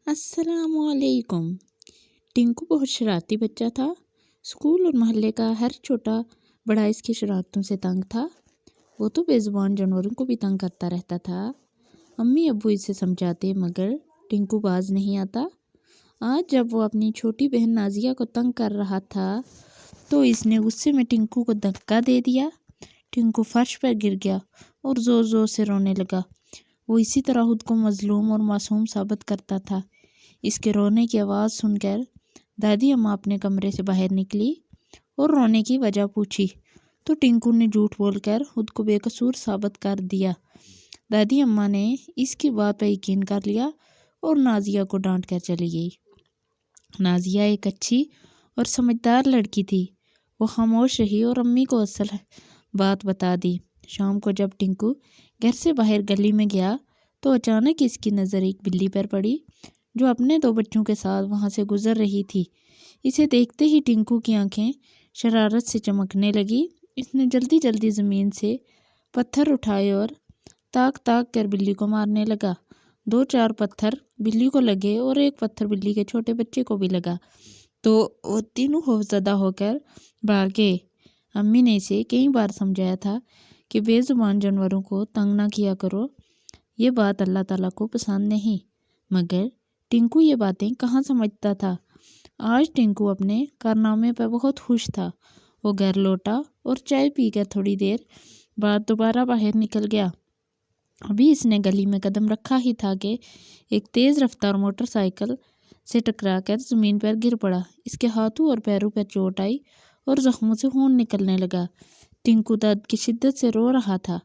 अस्सलाम वालेकुम। टिंकू बहुत शरारती बच्चा था। स्कूल और मोहल्ले का हर छोटा बड़ा इसकी शरारतों से तंग था। वो तो बेजुबान जानवरों को भी तंग करता रहता था। अम्मी अब्बू इसे समझाते मगर टिंकू बाज नहीं आता। आज जब वो अपनी छोटी बहन नाजिया को तंग कर रहा था तो इसने गुस्से में टिंकू को धक्का दे दिया। टिंकू फर्श पर गिर गया और ज़ोर ज़ोर से रोने लगा। वो इसी तरह खुद को मजलूम और मासूम साबित करता था। इसके रोने की आवाज़ सुनकर दादी अम्मा अपने कमरे से बाहर निकली और रोने की वजह पूछी तो टिंकू ने झूठ बोलकर खुद को बेकसूर साबित कर दिया। दादी अम्मा ने इसकी बात पर यकीन कर लिया और नाजिया को डांट कर चली गई। नाजिया एक अच्छी और समझदार लड़की थी। वो खामोश रही और अम्मी को असल बात बता दी। शाम को जब टिंकू घर से बाहर गली में गया तो अचानक इसकी नज़र एक बिल्ली पर पड़ी जो अपने दो बच्चों के साथ वहां से गुजर रही थी। इसे देखते ही टिंकू की आंखें शरारत से चमकने लगी। इसने जल्दी जल्दी ज़मीन से पत्थर उठाए और ताक ताक कर बिल्ली को मारने लगा। 2-4 पत्थर बिल्ली को लगे और एक पत्थर बिल्ली के छोटे बच्चे को भी लगा तो वो तीनों खौफजदा होकर भागे। अम्मी ने इसे कई बार समझाया था कि बेजुबान जानवरों को तंग ना किया करो, ये बात अल्लाह ताला को पसंद नहीं। मगर टिंकू ये बातें कहाँ समझता था। आज टिंकू अपने कारनामे पर बहुत खुश था। वो घर लौटा और चाय पीकर थोड़ी देर बाद दोबारा बाहर निकल गया। अभी इसने गली में कदम रखा ही था कि एक तेज़ रफ्तार मोटरसाइकिल से टकराकर ज़मीन पर गिर पड़ा। इसके हाथों और पैरों पर चोट आई और जख्मों से खून निकलने लगा। टिंकू दर्द की शिद्दत से रो रहा था।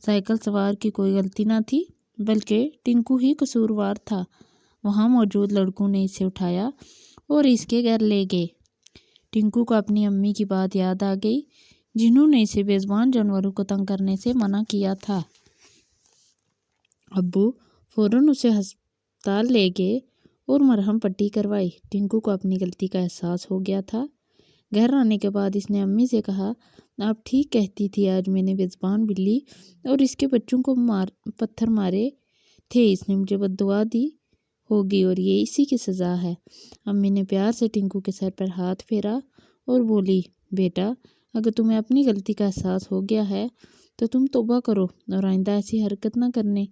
साइकिल सवार की कोई गलती ना थी बल्कि टिंकू ही कसूरवार था। वहाँ मौजूद लड़कों ने इसे उठाया और इसके घर ले गए। टिंकू को अपनी अम्मी की बात याद आ गई जिन्होंने इसे बेजुबान जानवरों को तंग करने से मना किया था। अब्बू फौरन उसे अस्पताल ले गए और मरहम पट्टी करवाई। टिंकू को अपनी गलती का एहसास हो गया था। घर आने के बाद इसने अम्मी से कहा, आप ठीक कहती थी, आज मैंने बेजुबान बिल्ली और इसके बच्चों को पत्थर मारे थे। इसने मुझे बद्दुआ दी होगी और ये इसी की सज़ा है। अम्मी ने प्यार से टिंकू के सर पर हाथ फेरा और बोली, बेटा अगर तुम्हें अपनी गलती का एहसास हो गया है तो तुम तौबा करो और आइंदा ऐसी हरकत ना करने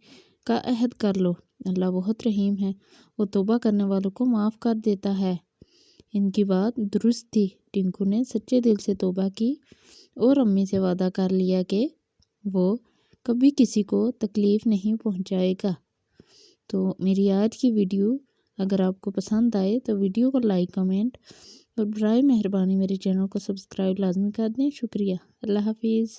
का अहद कर लो। अल्लाह बहुत रहीम है, वो तौबा करने वालों को माफ़ कर देता है। इनकी बात दुरुस्त थी। टिंकू ने सच्चे दिल से तौबा की और अम्मी से वादा कर लिया कि वो कभी किसी को तकलीफ़ नहीं पहुंचाएगा। तो मेरी आज की वीडियो अगर आपको पसंद आए तो वीडियो को लाइक कमेंट और बराए मेहरबानी मेरे चैनल को सब्सक्राइब लाजमी कर दें। शुक्रिया। अल्लाह हाफिज़।